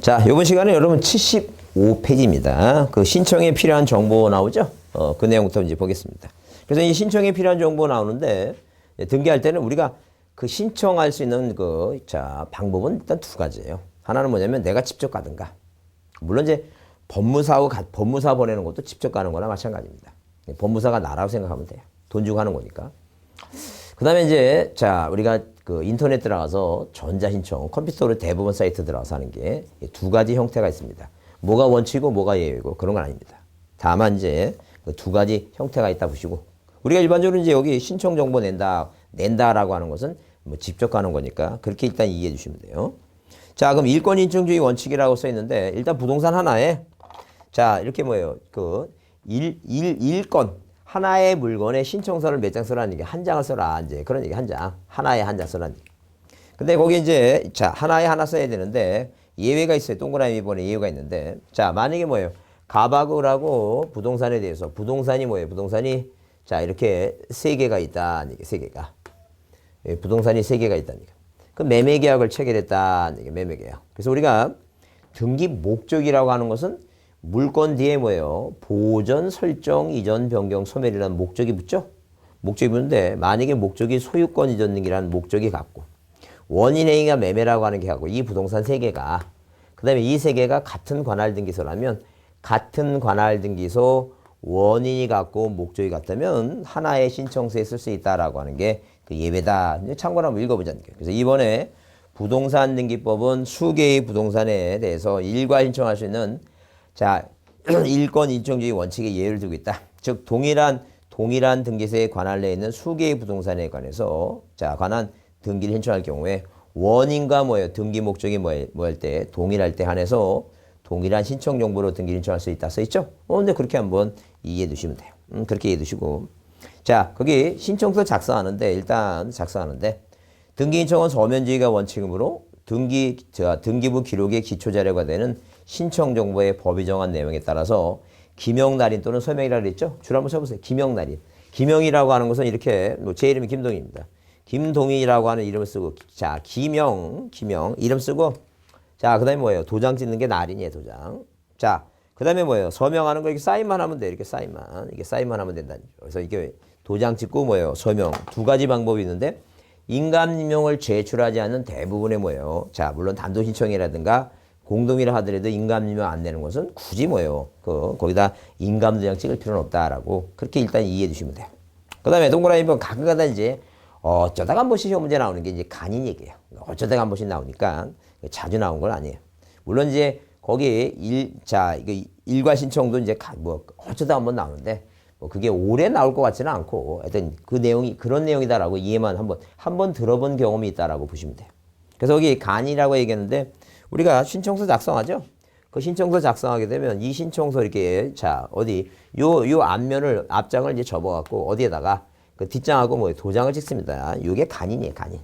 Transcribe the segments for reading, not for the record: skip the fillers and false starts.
자, 이번 시간에 여러분 75페이지입니다. 그 신청에 필요한 정보 나오죠? 그 내용부터 이제 보겠습니다. 그래서 이 신청에 필요한 정보 나오는데 등기할 때는 우리가 그 신청할 수 있는 방법은 일단 두 가지예요. 하나는 뭐냐면 내가 직접 가든가. 물론 이제 법무사 보내는 것도 직접 가는 거나 마찬가지입니다. 법무사가 나라고 생각하면 돼요. 돈 주고 하는 거니까. 그 다음에 이제, 우리가 그 인터넷 들어가서 전자신청, 컴퓨터로 대부분 사이트 들어가서 하는 게 두 가지 형태가 있습니다. 뭐가 원칙이고 뭐가 예외고 그런 건 아닙니다. 다만 이제 그 두 가지 형태가 있다 보시고, 우리가 일반적으로 이제 여기 신청 정보 낸다라고 하는 것은 뭐 직접 가는 거니까 그렇게 일단 이해해 주시면 돼요. 자, 그럼 일권 인증주의 원칙이라고 써 있는데, 일단 부동산 하나에, 이렇게 뭐예요? 일건. 하나의 물건에 신청서를 몇 장 써라는 얘기, 한 장을 써라. 이제 그런 얘기, 한 장. 하나에 한 장 써라는 얘기. 근데 거기 이제, 하나에 하나 써야 되는데, 예외가 있어요. 동그라미 번에 예외가 있는데, 만약에 뭐예요? 가박을하고 부동산에 대해서, 부동산이 뭐예요? 부동산이, 이렇게 세 개가 있다는 얘기, 세 개가. 부동산이 세 개가 있다는 얘기. 그 매매 계약을 체결했다는 얘기, 매매 계약. 그래서 우리가 등기 목적이라고 하는 것은 물건 뒤에 뭐예요? 보전, 설정, 이전, 변경, 소멸이라는 목적이 붙죠? 목적이 붙는데 만약에 목적이 소유권 이전 등기라는 목적이 같고 원인행위가 매매라고 하는 게 같고 이 부동산 세 개가 그 다음에 이 세 개가 같은 관할 등기소라면 같은 관할 등기소 원인이 같고 목적이 같다면 하나의 신청서에 쓸 수 있다라고 하는 게 그 예외다. 참고로 한번 읽어보자는 거예요. 그래서 이번에 부동산 등기법은 수개의 부동산에 대해서 일괄 신청할 수 있는 일권 인정주의 원칙에 예를 두고 있다. 즉 동일한 등기소의 관할 내에 있는 수개의 부동산에 관해서 관한 등기를 신청할 경우에 원인과 뭐예요? 등기 목적이 뭐할 때 동일할 때 한해서 동일한 신청 정보로 등기를 신청할 수 있다 써 있죠? 근데 그렇게 한번 이해해 두시면 돼요. 그렇게 이해해 두시고 거기 신청서 작성하는데 등기 신청은 서면주의가 원칙이므로 등기부 기록의 기초 자료가 되는 신청 정보의 법이 정한 내용에 따라서 기명날인 또는 서명이라고 그랬죠? 줄 한번 쳐보세요. 기명날인. 기명이라고 하는 것은 이렇게 제 이름이 김동희입니다. 김동희라고 하는 이름을 쓰고 기명 이름 쓰고 그 다음에 뭐예요? 도장 찍는 게 날인이에요. 도장. 그 다음에 뭐예요? 서명하는 거 이렇게 사인만 하면 돼요. 이렇게 사인만 하면 된다는 거죠. 그래서 이게 도장 찍고 뭐예요? 서명. 두 가지 방법이 있는데 인감임명을 제출하지 않는 대부분의 뭐예요? 물론 단독 신청이라든가 공동이라 하더라도 인감임명 안 내는 것은 굳이 뭐예요? 거기다 인감도장 찍을 필요는 없다라고 그렇게 일단 이해해 주시면 돼요. 그 다음에 동그라미 번 가끔가다 이제 어쩌다가 한 번씩 시험 문제 나오는 게 이제 간인 얘기예요. 어쩌다가 한 번씩 나오니까 자주 나온 건 아니에요. 물론 이제 거기 일괄 신청도 이제 어쩌다 한 번 나오는데 그게 오래 나올 것 같지는 않고 하여튼 그 내용이 그런 내용이다라고 이해만 한번 들어본 경험이 있다라고 보시면 돼요. 그래서 여기 간이라고 얘기했는데 우리가 신청서 작성하죠? 그 신청서 작성하게 되면 이 신청서 이렇게 요 앞장을 이제 접어갖고 어디에다가 그 뒷장하고 도장을 찍습니다. 이게 간인이에요, 간인.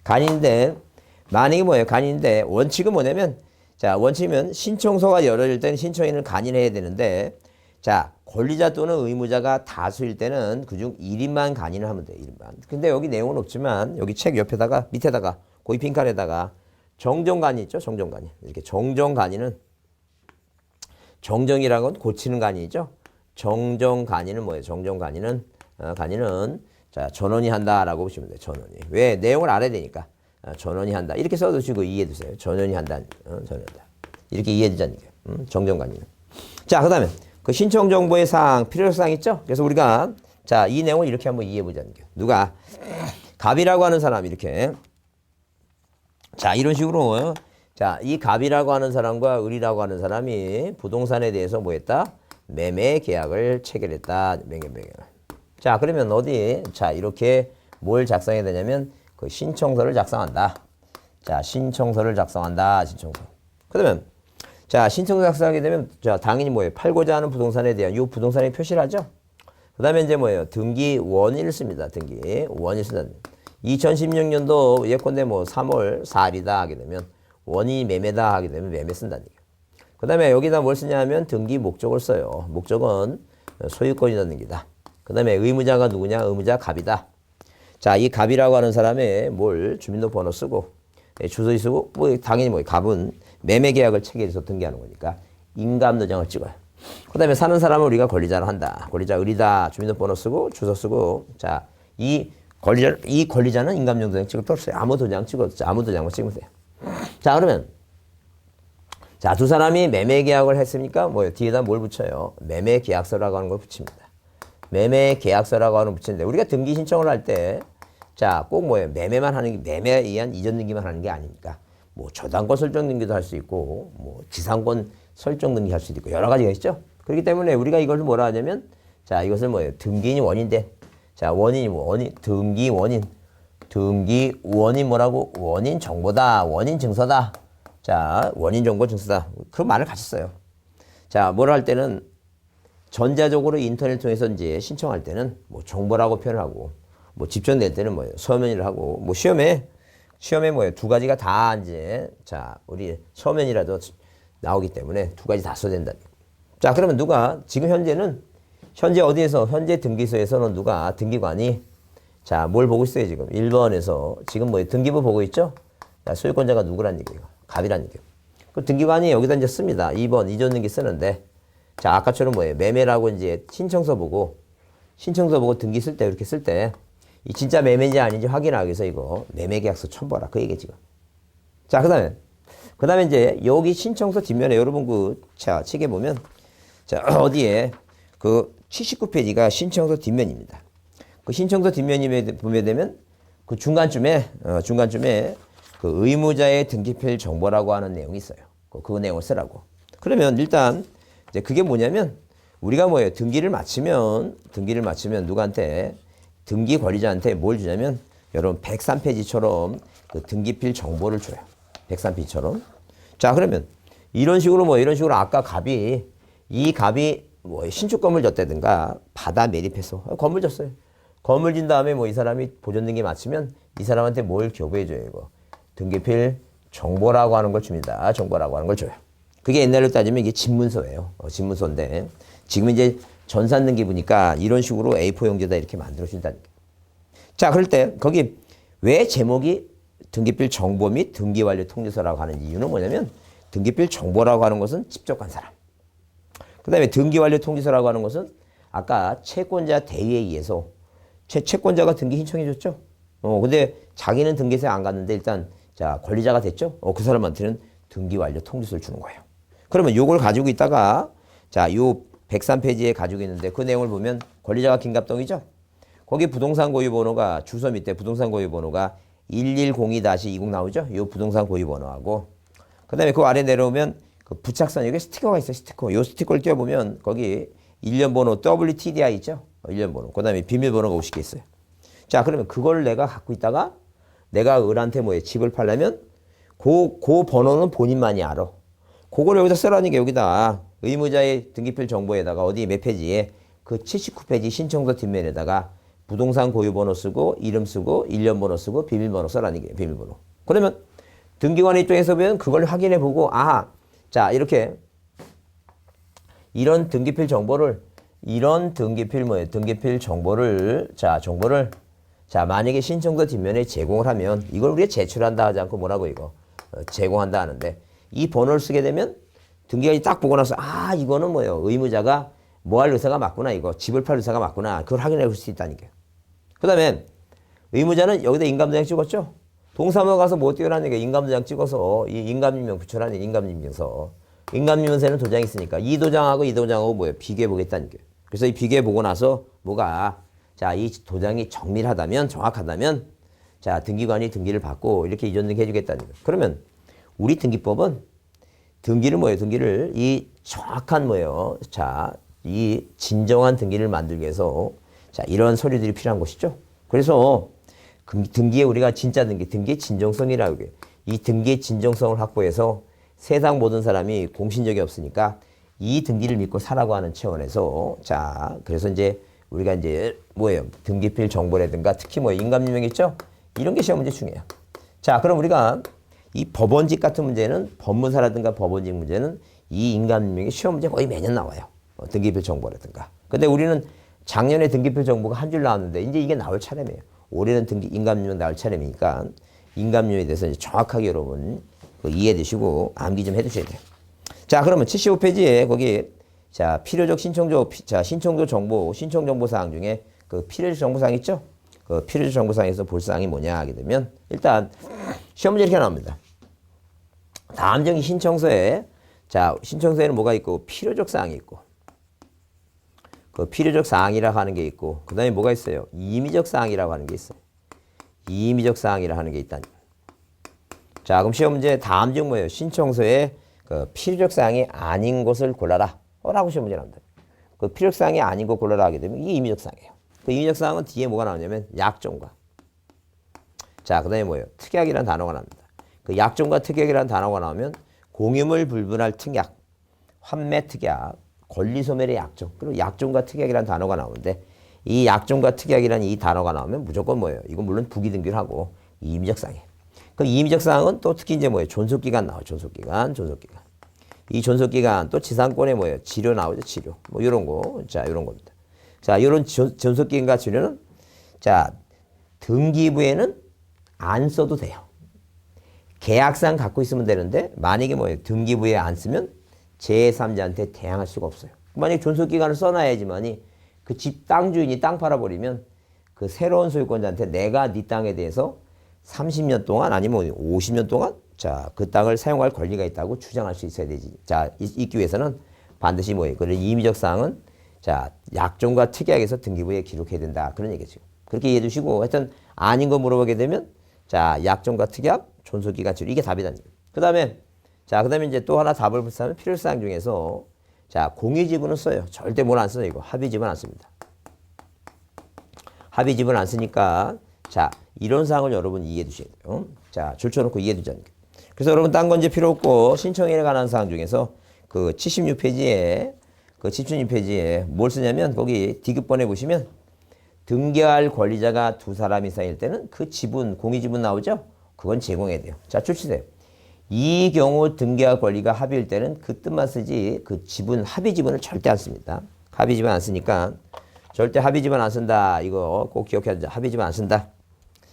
간인인데 만약에 뭐예요? 간인인데 원칙은 뭐냐면 원칙이면 신청서가 열어질 때는 신청인을 간인해야 되는데 권리자 또는 의무자가 다수일 때는 그중 1인만 간인을 하면 돼요. 1인만. 근데 여기 내용은 없지만 여기 책 옆에다가 밑에다가 거기 빈칸에다가 정정간이 있죠? 정정간이. 이렇게 정정간이는 정정이라는 건 고치는 간이죠. 정정간이는 뭐예요? 정정간이는 간이는 전원이 한다라고 보시면 돼요. 전원이. 왜? 내용을 알아야 되니까. 전원이 한다. 이렇게 써두시고 이해해 두세요. 전원이 한다. 전원이 한다. 이렇게 이해해 두자는 거예요. 정정간이는. 그 다음에 그 신청 정보의 사항, 필요성 사항 있죠? 그래서 우리가 이 내용을 이렇게 한번 이해해 보자는 거예요. 누가 갑이라고 하는 사람 이렇게 이런 식으로 이 갑이라고 하는 사람과 을이라고 하는 사람이 부동산에 대해서 뭐 했다? 매매 계약을 체결했다. 매매 계약. 그러면 이렇게 뭘 작성해야 되냐면 그 신청서를 작성한다. 신청서를 작성한다. 신청서. 그러면 신청서 작성하게 되면 당연히 뭐예요? 팔고자 하는 부동산에 대한 이 부동산에 표시를 하죠. 그 다음에 이제 뭐예요? 등기 원인을 씁니다. 등기 원인을 쓴다. 2016년도 예컨대 3월 4일이다 하게 되면 원인이 매매다 하게 되면 매매 쓴다는 얘기예요. 그 다음에 여기다 뭘 쓰냐 하면 등기 목적을 써요. 목적은 소유권이 등기다. 그 다음에 의무자가 누구냐? 의무자 갑이다. 이 갑이라고 하는 사람의 주민등록번호 쓰고 주소지 쓰고 당연히 갑은 매매 계약을 체결해서 등기하는 거니까 인감도장을 찍어요. 그 다음에 사는 사람은 우리가 권리자로 한다. 권리자 을이다. 주민등록번호 쓰고 주소 쓰고. 자, 이 권리자는 인감정도장 찍을 필요 없어요. 아무 도장 찍어도 아무 도장만 찍으면 돼요. 자, 그러면 자, 두 사람이 매매 계약을 했으니까 뭐예요? 뒤에다 뭘 붙여요? 매매 계약서라고 하는 걸 붙입니다. 매매 계약서라고 하는 걸 붙이는데 우리가 등기 신청을 할 때 자, 꼭 뭐예요? 매매만 하는 게 매매에 의한 이전 등기만 하는 게 아니니까 뭐 저당권 설정 등기도 할 수 있고 뭐 지상권 설정 등기 할 수도 있고 여러 가지가 있죠. 그렇기 때문에 우리가 이걸 뭐라 하냐면 자, 이것을 뭐예요? 등기인이 원인데 자, 원인이 뭐 원인 등기 원인 뭐라고? 원인 정보다. 원인 증서다. 자, 원인 정보 증서다. 그런 말을 같이 써요. 자, 뭐라 할 때는 전자적으로 인터넷 통해서 이제 신청할 때는 뭐 정보라고 표현하고 뭐 집전될 때는 뭐예요? 서면이라 하고 뭐 시험에 뭐예요? 두 가지가 다 이제 자, 우리 서면이라도 나오기 때문에 두 가지 다 써야 된다. 자, 그러면 누가 지금 현재 어디에서 현재 등기소에서는 누가 등기관이 자, 뭘 보고 있어요, 지금? 1번에서 지금 뭐예요? 등기부 보고 있죠? 자, 소유권자가 누구란 얘기예요? 갑이란 얘기예요. 그 등기관이 여기다 이제 씁니다. 2번 이전 등기 쓰는데 자, 아까처럼 뭐예요? 매매라고 이제 신청서 보고 등기 쓸 때 이렇게 쓸 때 이 진짜 매매인지 아닌지 확인하기 위해서 이거 매매 계약서 첨부하라. 그 얘기 지금. 자, 그다음에 이제 여기 신청서 뒷면에 여러분 자, 책에 보면 자, 어디에 그 79페이지가 신청서 뒷면입니다. 그 신청서 뒷면에 보면 되면 그 중간쯤에 그 의무자의 등기필 정보라고 하는 내용이 있어요. 그 내용을 쓰라고. 그러면 일단 이제 그게 뭐냐면 우리가 뭐예요? 등기를 마치면 누구한테 등기 관리자한테 뭘 주냐면 여러분 103페이지처럼 그 등기필 정보를 줘요. 103페이지처럼. 자, 그러면 이런 식으로 아까 갑이 뭐 신축 건물 줬다든가 받아 매립해서 건물 줬어요. 건물 진 다음에 뭐 이 사람이 보존 등기 마치면 이 사람한테 뭘 교부해줘요, 이거. 등기필 정보라고 하는 걸 줍니다. 정보라고 하는 걸 줘요. 그게 옛날로 따지면 이게 집문서예요. 집문서인데 지금 이제 전산 등기 보니까 이런 식으로 A4 용지에다 이렇게 만들어준다니까. 자, 그럴 때 거기 왜 제목이 등기필 정보 및 등기 완료 통지서라고 하는 이유는 뭐냐면 등기필 정보라고 하는 것은 집적한 사람. 그 다음에 등기 완료 통지서라고 하는 것은 아까 채권자 대위에 의해서 채권자가 등기 신청해줬죠. 근데 자기는 등기소에 안 갔는데 일단 자, 권리자가 됐죠. 그 사람한테는 등기 완료 통지서를 주는 거예요. 그러면 요걸 가지고 있다가 자, 요 103페이지에 가지고 있는데 그 내용을 보면 권리자가 김갑동이죠. 거기 부동산 고유 번호가 주소 밑에 부동산 고유 번호가 1102-20 나오죠. 요 부동산 고유 번호하고 그다음에 그 아래 내려오면 그 부착선 여기 스티커가 있어요. 스티커. 요 스티커를 띄워보면 거기 1년 번호 WTDI 있죠. 1년 번호. 그다음에 비밀번호가 50개 있어요. 자, 그러면 그걸 내가 갖고 있다가 내가 을한테 뭐예요? 집을 팔려면 그 번호는 본인만이 알아. 그걸 여기다 쓰라는 게 여기다 의무자의 등기필 정보에다가 어디 몇 페이지에 그 79페이지 신청서 뒷면에다가 부동산 고유번호 쓰고 이름 쓰고 1년 번호 쓰고 비밀번호 써라는 게 비밀번호. 그러면 등기관 입장에서 보면 그걸 확인해 보고 자, 이렇게 이런 등기필 정보를 등기필 정보를 자, 만약에 신청서 뒷면에 제공을 하면 이걸 우리가 제출한다 하지 않고 뭐라고 이거 제공한다 하는데 이 번호를 쓰게 되면 등기관이 딱 보고 나서 이거는 뭐예요? 의무자가 뭐 할 의사가 맞구나. 이거 집을 팔 의사가 맞구나. 그걸 확인해 볼 수 있다니까요. 그 다음에 의무자는 여기다 인감도장 찍었죠? 동사무소 가서 뭐 띄우라는 게 인감도장 찍어서 이 인감인명 붙여라는 인감인명서. 인감인명서에는 도장이 있으니까 이 도장하고 뭐예요? 비교해 보겠다니까요. 그래서 이 비교해 보고 나서 자, 이 도장이 정확하다면 자, 등기관이 등기를 받고 이렇게 이전 등기 해주겠다니까요. 그러면 우리 등기법은 등기를 이 정확한 자, 이 진정한 등기를 만들기 위해서 자, 이런 서류들이 필요한 것이죠. 그래서 등기에 우리가 진짜 등기의 진정성이라고 해요. 이 등기의 진정성을 확보해서 세상 모든 사람이 공신력이 없으니까 이 등기를 믿고 사라고 하는 차원에서 자, 그래서 이제 우리가 이제 등기필 정보라든가 특히 인감인명 있죠? 이런 게 시험 문제 중요해요. 자, 그럼 우리가 이 법원직 같은 문제는 법무사라든가 법원직 문제는 이 인감인명이 시험 문제 거의 매년 나와요. 등기필 정보라든가. 근데 우리는 작년에 등기필 정보가 한 줄 나왔는데 이제 이게 나올 차례예요. 올해는 인감인명 나올 차례니까 인감인명에 대해서 이제 정확하게 여러분 이해해 두시고 암기 좀 해 두셔야 돼요. 자, 그러면 75페이지에 거기 자, 필요적 신청조 정보, 신청 정보 사항 중에 그 필요적 정보 사항 있죠? 그 필요적 정보 사항에서 볼 사항이 뭐냐 하게 되면 일단 시험 문제 이렇게 나옵니다. 다음 정의 신청서에 자, 신청서에는 뭐가 있고 필요적 사항이 있고 그 필요적 사항이라고 하는 게 있고 그다음에 뭐가 있어요? 임의적 사항이라고 하는 게 있어요. 임의적 사항이라고 하는 게 있다니. 자, 그럼 시험 문제 다음 중 뭐예요? 신청서에 그 필요적 사항이 아닌 것을 골라라. 라고 시험 문제 나옵니다. 그 필요적 사항이 아닌 거 골라라 하게 되면 이게 임의적 사항이에요. 그 임의적 사항은 뒤에 뭐가 나오냐면 약정과. 자, 그다음에 뭐예요? 특약이라는 단어가 나옵니다. 그 약정과 특약이라는 단어가 나오면 공유물 불분할 특약, 환매 특약, 권리 소멸의 약정, 그리고 약정과 특약이라는 단어가 나오는데 이 약정과 특약이라는 이 단어가 나오면 무조건 뭐예요? 이건 물론 부기등기를 하고 임의적 사항이에요. 그 임의적 사항은 또 특히 이제 뭐예요? 존속기간 나와요. 존속기간. 이 존속기간 또 지상권에 뭐예요? 치료 나오죠. 치료. 뭐 이런 거. 자, 이런 겁니다. 자, 이런 존속기간과 치료는 자, 등기부에는 안 써도 돼요. 계약상 갖고 있으면 되는데 만약에 뭐예요? 등기부에 안 쓰면 제3자한테 대항할 수가 없어요. 만약에 존속기간을 써놔야지만이 그 집 땅 주인이 땅 팔아버리면 그 새로운 소유권자한테 내가 네 땅에 대해서 30년 동안 아니면 50년 동안 자, 그 땅을 사용할 권리가 있다고 주장할 수 있어야 되지. 자, 있기 위해서는 반드시 뭐예요? 그런 임의적 사항은 자, 약정과 특약에서 등기부에 기록해야 된다. 그런 얘기죠. 그렇게 이해해 두시고 하여튼 아닌 거 물어보게 되면 자, 약정과 특약, 존속기간 치료 이게 답이다. 그다음에 이제 또 하나 답을 불사하면 필요사항 중에서 자, 공유지분은 써요. 절대 뭘 안 써요. 이거 합의지분 안 씁니다. 합의지분 안 쓰니까 자, 이런 사항을 여러분 이해해 두셔야 돼요. 자, 줄쳐놓고 이해해 두자니까. 그래서 여러분 딴 건 이제 필요 없고 신청에 관한 사항 중에서 그 76페이지에 뭘 쓰냐면 거기 디귿번에 보시면 등기할 권리자가 두 사람 이상일 때는 그 지분, 공유지분 나오죠? 그건 제공해야 돼요. 자, 출시돼요. 이 경우 등기할 권리가 합의일 때는 그 뜻만 쓰지 그 지분, 합의 지분을 절대 안 씁니다. 합의 지분 안 쓰니까 절대 합의 지분 안 쓴다. 이거 꼭 기억해야 돼. 합의 지분 안 쓴다.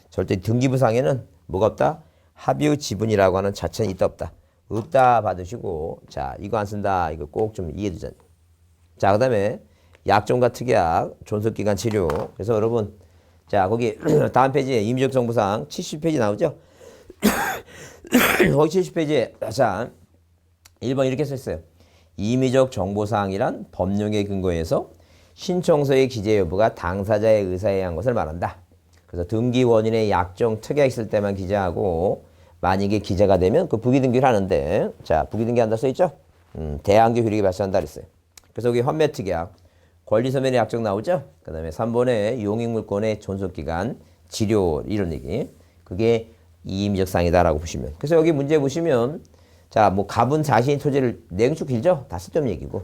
절대 등기부상에는 뭐가 없다? 합의 지분이라고 하는 자체는 있다 없다. 없다 받으시고 자, 이거 안 쓴다. 이거 꼭 좀 이해해 두자. 자, 그다음에 약정과 특약, 존속기간 치료. 그래서 여러분 자, 거기 다음 페이지에 임의적 정보사항 70페이지 나오죠? 거기 70페이지에 자, 1번 이렇게 써 있어요. 임의적 정보사항이란 법령의 근거에서 신청서의 기재 여부가 당사자의 의사에 의한 것을 말한다. 그래서 등기 원인의 약정 특약 있을 때만 기재하고 만약에 기재가 되면 그 부기등기를 하는데 자, 부기등기 한다 써 있죠? 대항기 효력이 발생한다 그랬어요. 그래서 여기 환매 특약, 권리소멸의 약정 나오죠? 그 다음에 3번에 용익물권의 존속기간, 지료 이런 얘기. 그게 이임의적 사항이다라고 보시면. 그래서 여기 문제 보시면 자, 뭐 갑은 자신의 토지를 내용 쭉 길죠? 다 쓸데없는 얘기고.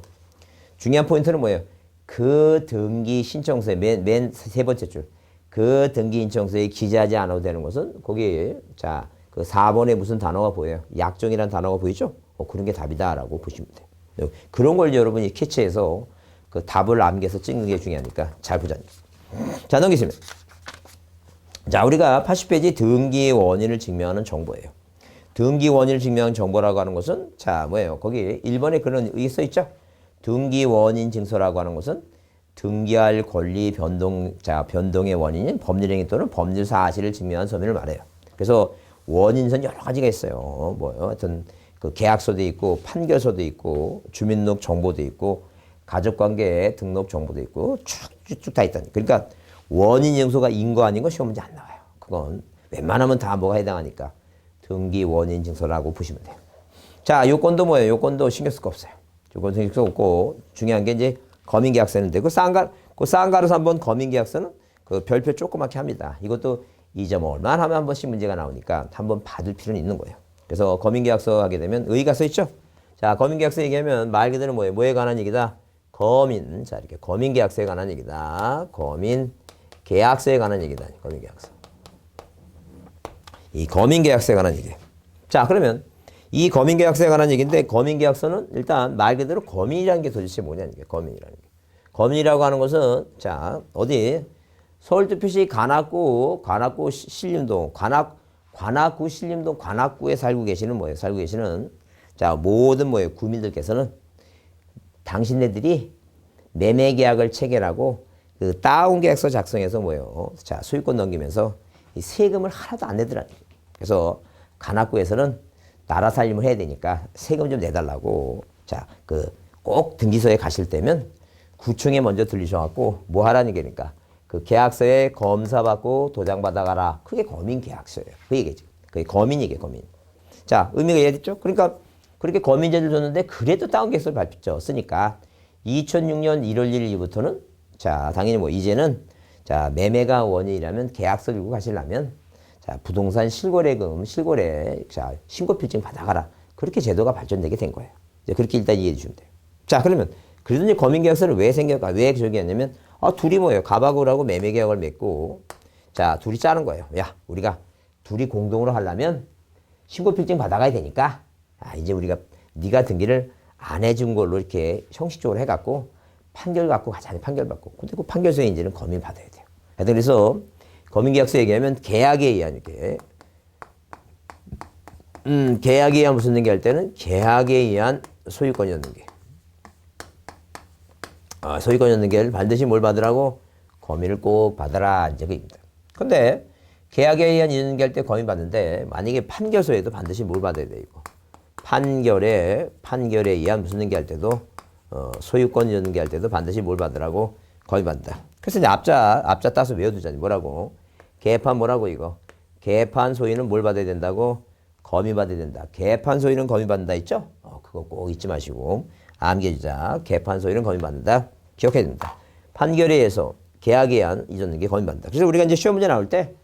중요한 포인트는 뭐예요? 그 등기 신청서에 맨 세 번째 줄. 그 등기 신청서에 기재하지 않아도 되는 것은 거기에 자, 그 4번에 무슨 단어가 보여요? 약정이라는 단어가 보이죠? 그런 게 답이다라고 보시면 돼요. 그런 걸 여러분이 캐치해서 그 답을 암기해서 찍는 게 중요하니까 잘 보자니. 자, 넘기시면. 자, 우리가 80페이지 등기 원인을 증명하는 정보예요. 등기 원인을 증명하는 정보라고 하는 것은 자, 뭐예요? 거기 1번에 그런 의게 써 있죠? 등기 원인 증서라고 하는 것은 등기할 권리 변동의 원인인 법률행위 또는 법률 사실을 증명한 서면을 말해요. 그래서 원인선 여러 가지가 있어요. 뭐요? 하여튼 그 계약서도 있고 판결서도 있고 주민등록 정보도 있고 가족관계 등록 정보도 있고 쭉쭉 다 있다니. 그러니까 원인 증서가 인거 아닌 거 시험 문제 안 나와요. 그건 웬만하면 다 뭐가 해당하니까 등기 원인 증서라고 보시면 돼요. 자, 요건도 뭐예요? 요건도 신경 쓸 거 없어요. 요건 신경 쓸 거 없고 중요한 게 이제 검인계약서인데 그 쌍가루에서 한번 검인계약서는 그 별표 조그맣게 합니다. 이것도 2.5만 하면 한 번씩 문제가 나오니까 한번 받을 필요는 있는 거예요. 그래서 검인계약서 하게 되면 의의가 써 있죠? 자, 검인계약서 얘기하면 말 그대로 뭐예요? 뭐에 관한 얘기다? 자, 이렇게 검인계약서에 관한 얘기다. 검인계약서에 관한 얘기다. 검인계약서. 이 검인계약서에 관한 얘기예요. 자, 그러면 이 검인계약서에 관한 얘기인데 검인계약서는 일단 말 그대로 검인이라는 게 도대체 뭐냐는 게 검인이라는 게. 검인이라고 하는 것은 자, 어디 서울특별시 관악구 신림동 관악구 신림동 관악구에 살고 계시는 뭐예요? 살고 계시는 자 모든 뭐예요? 구민들께서는 당신네들이 매매 계약을 체결하고 그 다운 계약서 작성해서 뭐예요? 자 소유권 넘기면서 이 세금을 하나도 안 내더라. 그래서 관악구에서는 나라 살림을 해야 되니까 세금 좀 내달라고. 자 그 꼭 등기소에 가실 때면 구청에 먼저 들리셔갖고 뭐 하라는 게니까 그 계약서에 검사 받고 도장 받아가라. 그게 거민 계약서예요. 그 얘기지. 그게 거민이게 거민. 자 의미가 이해됐죠? 그러니까 그렇게 거민제를 줬는데 그래도 다운 계약서를 발표했으니까 2006년 1월 1일 이후부터는 자 당연히 뭐 이제는 자 매매가 원인이라면 계약서 들고 가시려면 자 부동산 실거래금 실거래 자 신고필증 받아가라. 그렇게 제도가 발전되게 된 거예요. 이제 그렇게 일단 이해해 주시면 돼요. 자 그러면 그래도 이제 거민계약서는 왜 생겼까? 왜 저기 했냐면 둘이 뭐예요? 가바구라고 매매계약을 맺고 자 둘이 짜는 거예요. 야 우리가 둘이 공동으로 하려면 신고필증 받아가야 되니까 이제 우리가 네가 등기를 안 해준 걸로 이렇게 형식적으로 해갖고 판결 갖고 가자. 판결 받고. 근데 그 판결서에 이제는 검인 받아야 돼요. 그래서 거민계약서 얘기하면 계약에 의한 이렇게 계약에 의한 무슨 등기할 때는 계약에 의한 소유권이었는 게 소유권이었는 게 반드시 뭘 받으라고? 검인을 꼭 받아라. 이제 그입니다. 근데 계약에 의한 이전등기할 때 검인 받는데 만약에 판결서에도 반드시 뭘 받아야 돼 이거? 판결에 의한 무슨 등기할 때도 소유권 이전등기할 때도 반드시 뭘 받으라고? 검인 받는다. 그래서 이제 앞자 따서 외워두자니 뭐라고? 개판 뭐라고 이거? 개판 소유는 뭘 받아야 된다고? 검인 받아야 된다. 개판 소유는 검인 받는다 있죠? 그거 꼭 잊지 마시고 암기해주자. 개판 소유는 검인 받는다. 기억해야 됩니다. 판결에 의해서 계약에 의한 이전등기 검인 받는다. 그래서 우리가 이제 시험 문제 나올 때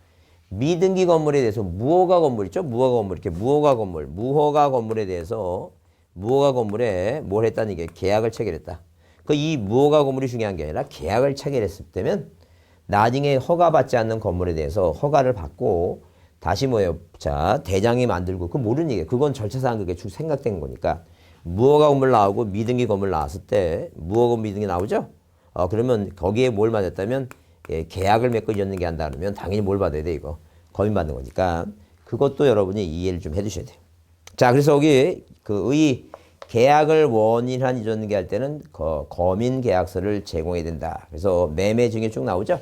미등기 건물에 대해서 무허가 건물 있죠? 무허가 건물 이렇게 무허가 건물에 대해서 무허가 건물에 뭘 했다는 게 계약을 체결했다. 그 이 무허가 건물이 중요한 게 아니라 계약을 체결했을 때면 나중에 허가받지 않는 건물에 대해서 허가를 받고 다시 뭐예요? 자 대장이 만들고 그 모르는 얘기예요. 그건 절차상 그게 쭉 생각된 거니까 무허가 건물 나오고 미등기 건물 나왔을 때 무허가 미등기 나오죠? 그러면 거기에 뭘 맞았다면 계약을 맺고 이전등기 한다 그러면 당연히 뭘 받아야 돼 이거? 검인 받는 거니까 그것도 여러분이 이해를 좀 해주셔야 돼요. 자 그래서 여기 그 계약을 원인한 이전등기 할 때는 검인 계약서를 제공해야 된다. 그래서 매매 중에 쭉 나오죠.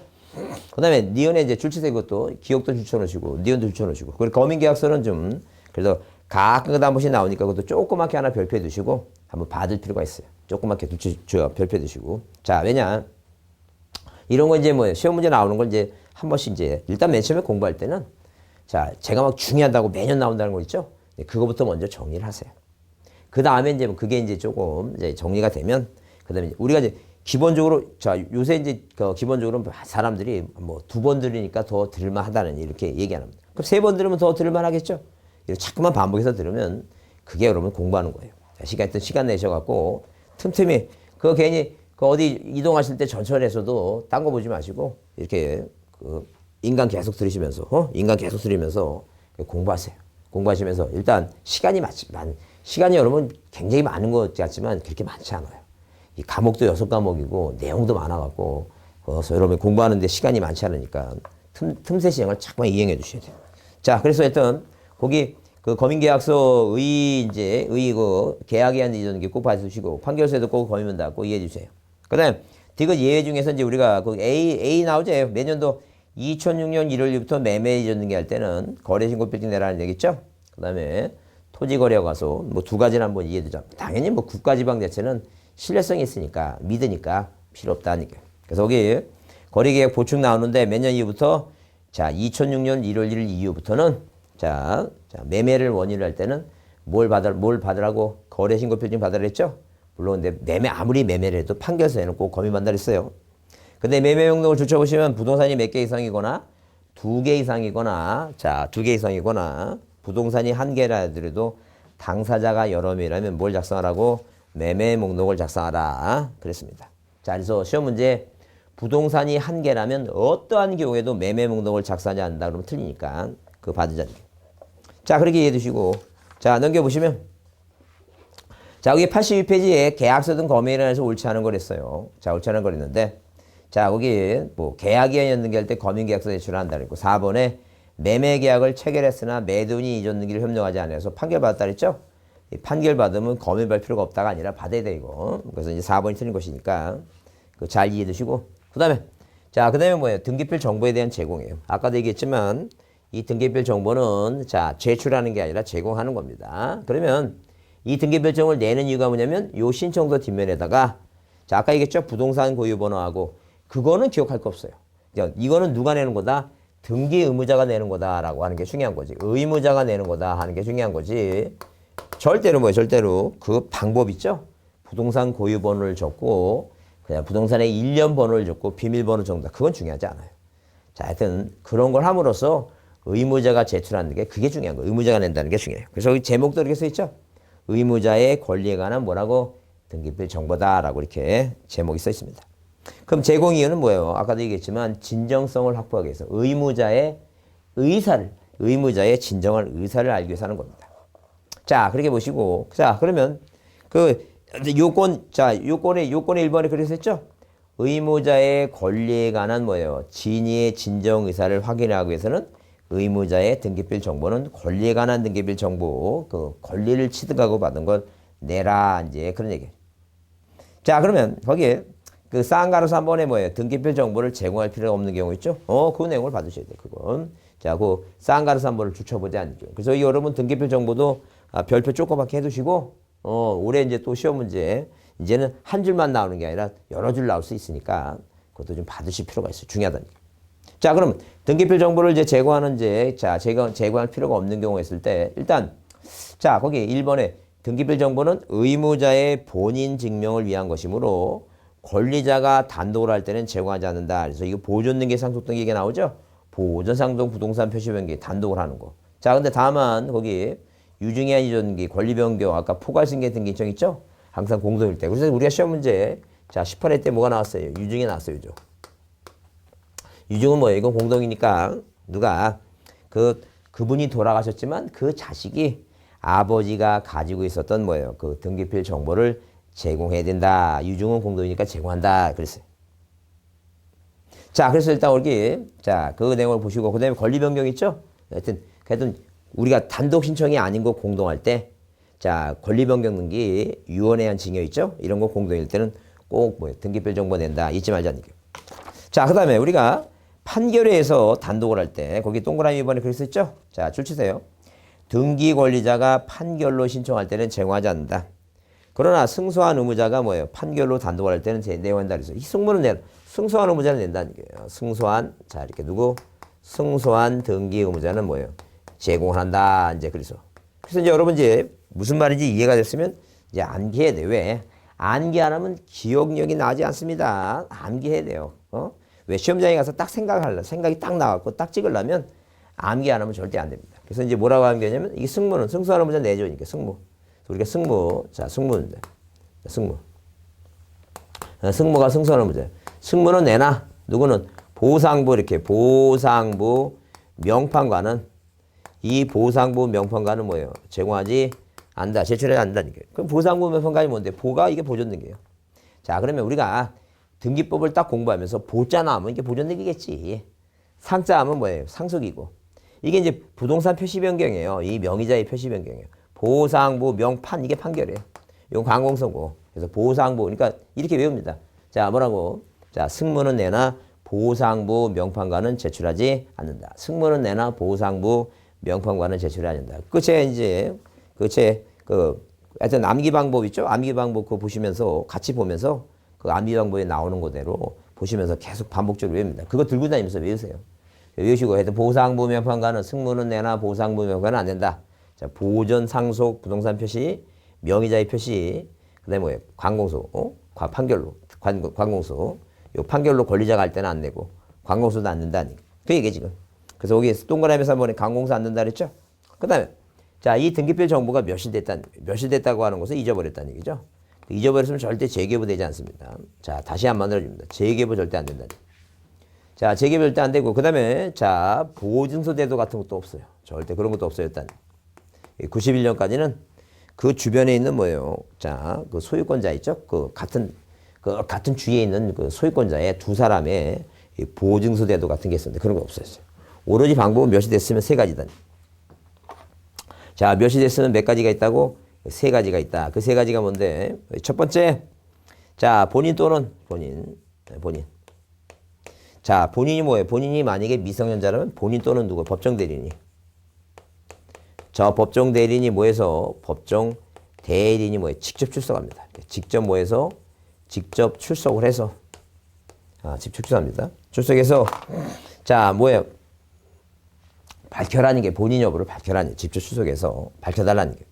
그 다음에 니은에 이제 줄치세 것도 기억도 줄쳐놓으시고 니은도 줄쳐놓으시고 그리고 검인 계약서는 좀 그래도 가끔 한 번씩 나오니까 그것도 조그맣게 하나 별표해 두시고 한번 받을 필요가 있어요. 조그맣게 별표해 두시고 자 왜냐 이런 거 이제 뭐 시험 문제 나오는 걸 이제 한 번씩 이제 일단 맨 처음에 공부할 때는 자 제가 막 중요하다고 매년 나온다는 거 있죠. 그거부터 먼저 정리를 하세요. 그 다음에 이제 그게 이제 조금 이제 정리가 되면 그 다음에 우리가 이제 기본적으로 자 요새 이제 기본적으로 사람들이 뭐 2번 들으니까 더 들을만 하다는 이렇게 얘기하는 겁니다. 그럼 3번 들으면 더 들을만 하겠죠. 이렇게 자꾸만 반복해서 들으면 그게 여러분 공부하는 거예요. 시간 내셔갖고 틈틈이 그거 괜히 어디 이동하실 때 전철에서도 딴 거 보지 마시고 이렇게 인강 계속 들으시면서 인강 계속 들으면서 공부하세요. 공부하시면서 일단 시간이 여러분 굉장히 많은 것 같지만 그렇게 많지 않아요. 이 과목도 6과목이고 내용도 많아갖고 그래서 여러분 공부하는데 시간이 많지 않으니까 틈새 시행을 자꾸만 이행해 주셔야 돼요. 자 그래서 일단 거기 검인계약서 그 계약에 의한 이전등기 꼭 봐주시고 판결서에도 꼭 검인문 닫고 이해해 주세요. 그 다음 디귿 예외 중에서 이제 우리가 A 나오죠. 매년도 2006년 1월 1일부터 매매 이전등기 할 때는 거래신고필증 내라는 얘기 있죠. 그 다음에 토지거래 가서 뭐 2가지는 한번 이해해 두자. 당연히 뭐 국가지방 자체는 신뢰성이 있으니까 믿으니까 필요 없다니까. 그래서 여기 거래계약 보충 나오는데 몇 년 이후부터 자 2006년 1월 1일 이후부터는 자 매매를 원인으로 할 때는 뭘 받으라고 거래신고필증 받으라 했죠. 물론 매매 아무리 매매를 해도 판결서에는 꼭 검인 받는다 했어요. 근데 매매 명목을 줄쳐보시면 부동산이 몇 개 이상이거나 2개 이상이거나 자 2개 이상이거나 부동산이 1개라 하더라도 당사자가 여러 명이라면 뭘 작성하라고? 매매 목록을 작성하라 그랬습니다. 자 그래서 시험 문제 부동산이 1개라면 어떠한 경우에도 매매 목록을 작성하지 않는다 그러면 틀리니까 그거 받으자는 게. 자 그렇게 이해해 두시고 자 넘겨보시면 자 여기 82페이지에 계약서 등 검인에 대해서 옳지 않은 걸 했어요. 자 옳지 않은 걸 했는데 자 거기 뭐 계약에 연등기할 때 검인계약서 제출한다 그랬고 4번에 매매 계약을 체결했으나 매도인이 이전 등기를 협력하지 않아서 판결받았다 그랬죠? 이 판결받으면 검열받을 필요가 없다가 아니라 받아야 돼, 이거. 그래서 이제 4번이 틀린 것이니까 그 잘 이해해 두시고. 그 다음에 뭐예요? 등기필 정보에 대한 제공이에요. 아까도 얘기했지만 이 등기필 정보는 자, 제출하는 게 아니라 제공하는 겁니다. 그러면 이 등기필 정보를 내는 이유가 뭐냐면 요 신청서 뒷면에다가 자, 아까 얘기했죠? 부동산 고유 번호하고 그거는 기억할 거 없어요. 이거는 누가 내는 거다? 등기 의무자가 내는 거다라고 하는 게 중요한 거지. 의무자가 내는 거다 하는 게 중요한 거지. 절대로 뭐예요? 절대로 그 방법 있죠? 부동산 고유 번호를 적고 그냥 부동산의 1년 번호를 적고 비밀번호 정도 그건 중요하지 않아요. 자, 하여튼 그런 걸 함으로써 의무자가 제출하는 게 그게 중요한 거예요. 의무자가 낸다는 게 중요해요. 그래서 여기 제목도 이렇게 써 있죠? 의무자의 권리에 관한 뭐라고? 등기필 정보다라고 이렇게 제목이 써 있습니다. 그럼 제공 이유는 뭐예요? 아까도 얘기했지만 진정성을 확보하기 위해서 의무자의 진정한 의사를 알기 위해서 하는 겁니다. 자, 그렇게 보시고 자, 그러면 그 요건의 1번에 그래서 했죠? 의무자의 권리에 관한 뭐예요? 진위의 진정 의사를 확인하기 위해서는 의무자의 등기필 정보는 권리에 관한 등기필 정보, 그 권리를 취득하고 받은 걸 내라, 이제 그런 얘기예요. 자, 그러면 거기에 그 쌍가루 3번에 뭐예요? 등기필 정보를 제공할 필요가 없는 경우 있죠? 그 내용을 받으셔야 돼요, 그건. 자, 그 쌍가루 3번을 주쳐보지 않죠. 그래서 여러분 등기필 정보도 별표 조그맣게 해두시고, 올해 이제 또 시험 문제, 이제는 한 줄만 나오는 게 아니라 여러 줄 나올 수 있으니까 그것도 좀 받으실 필요가 있어요. 중요하다니까. 자, 그럼 등기필 정보를 이제 제공할 필요가 없는 경우가 있을 때, 일단, 자, 거기 1번에 등기필 정보는 의무자의 본인 증명을 위한 것이므로 권리자가 단독으로 할 때는 제공하지 않는다. 그래서 이거 보존등기 상속등기 이게 나오죠? 보존상속 부동산 표시 변기 단독으로 하는 거. 자, 근데 다만 거기 유증의 이전기, 권리 변경, 아까 포괄승계 등기청 있죠? 항상 공동일 때. 그래서 우리가 시험 문제, 자, 18회 때 뭐가 나왔어요? 유증이 나왔어요, 유증. 유증은 뭐예요? 이건 공동이니까 누가 그분이 돌아가셨지만 그 자식이 아버지가 가지고 있었던 뭐예요? 그 등기필 정보를 제공해야 된다. 유증은 공동이니까 제공한다. 그랬어요. 자, 그래서 일단 여기 자, 그 내용을 보시고 그다음에 권리 변경 있죠? 하여튼 우리가 단독 신청이 아닌 거 공동할 때 자, 권리 변경 등기 유언에 한 징여 있죠? 이런 거 공동일 때는 꼭 뭐예요? 등기필 정보 낸다. 잊지 말자는 얘기예요. 자, 그다음에 우리가 판결회에서 단독을 할 때 거기 동그라미 2번에 그랬 있죠? 자, 줄 치세요. 등기 권리자가 판결로 신청할 때는 제공하지 않는다. 그러나 승소한 의무자가 뭐예요? 판결로 단독을 할 때는 내용한다. 그래서 이 승무는 승소한 의무자는 낸다는 거예요. 자, 이렇게 두고 승소한 등기 의무자는 뭐예요? 제공한다. 이제 그래서 이제 여러분 이제 무슨 말인지 이해가 됐으면 이제 암기해야 돼. 왜? 암기 안 하면 기억력이 나지 않습니다. 암기해야 돼요. 왜 시험장에 가서 딱 생각이 딱 나왔고 딱 찍으려면 암기 안 하면 절대 안 됩니다. 그래서 이제 뭐라고 암기하냐면 이게 승무는 승소한 의무자 내줘니까 승무. 우리가 승무인데 승무가 승소한 의무자. 승무는 내나 누구는 보상부 이렇게 보상부 명판관은 이 보상부 명판관은 뭐예요? 제공하지 않는다. 제출해야 한다니까요. 그럼 보상부 명판관이 뭔데? 보가 이게 보존등기예요. 자, 그러면 우리가 등기법을 딱 공부하면서 보자 나오면 이게 보존등기겠지. 상자 하면 뭐예요? 상속이고. 이게 이제 부동산 표시 변경이에요. 이 명의자의 표시 변경이에요. 보상부 명판 이게 판결이에요. 이건 관공서고. 그래서 보상부 그러니까 이렇게 외웁니다. 자, 뭐라고? 자, 승무는 내나 보상부 명판관은 제출하지 않는다. 승무는 내나 보상부 명판관은 제출하지 않는다. 하여튼 암기 방법 있죠? 암기 방법 그거 보시면서 같이 보면서 그 암기 방법에 나오는 그대로 보시면서 계속 반복적으로 외웁니다. 그거 들고 다니면서 외우세요. 외우시고 하여튼 보상부 명판관은 승무는 내나 보상부 명판관은 안 된다. 자, 보존 상속 부동산 표시, 명의자의 표시, 그다음에 뭐예요? 관공서, 판결로, 관공서. 요 판결로 권리자가 할 때는 안 내고 관공서도 안 낸다니. 그 얘기 지금. 그래서 여기 동그라미에서 한번에 관공서 안 낸다 그랬죠? 그다음에 자, 이 등기필 정보가 몇일 됐다고 하는 것을 잊어버렸다는 얘기죠. 잊어버렸으면 절대 재개부 되지 않습니다. 자, 다시 안 만들어줍니다. 재개부 절대 안 된다니. 자, 재개부 절대 안 되고 그다음에 자, 보증서 대도 같은 것도 없어요. 절대 그런 것도 없어요. 일단 91년까지는 그 주변에 있는 뭐예요? 자, 그 소유권자 있죠? 그 같은 주위에 있는 그 소유권자의 두 사람의 보증서 대도 같은 게 있었는데 그런 거 없었어요. 오로지 방법은 몇이 됐으면 세 가지다. 자, 몇이 됐으면 몇 가지가 있다고? 세 가지가 있다. 그 세 가지가 뭔데? 첫 번째, 자, 본인 또는 본인. 자, 본인이 뭐예요? 본인이 만약에 미성년자라면 본인 또는 누구? 법정 대리인이. 저 법정 대리인이 뭐해서? 법정 대리인이 뭐예요? 직접 출석합니다. 직접 뭐해서? 직접 출석을 해서. 직접 출석합니다. 출석해서, 자, 뭐예요? 밝혀라는 게 본인 여부를 밝혀라는 게 직접 출석해서 밝혀달라는 게.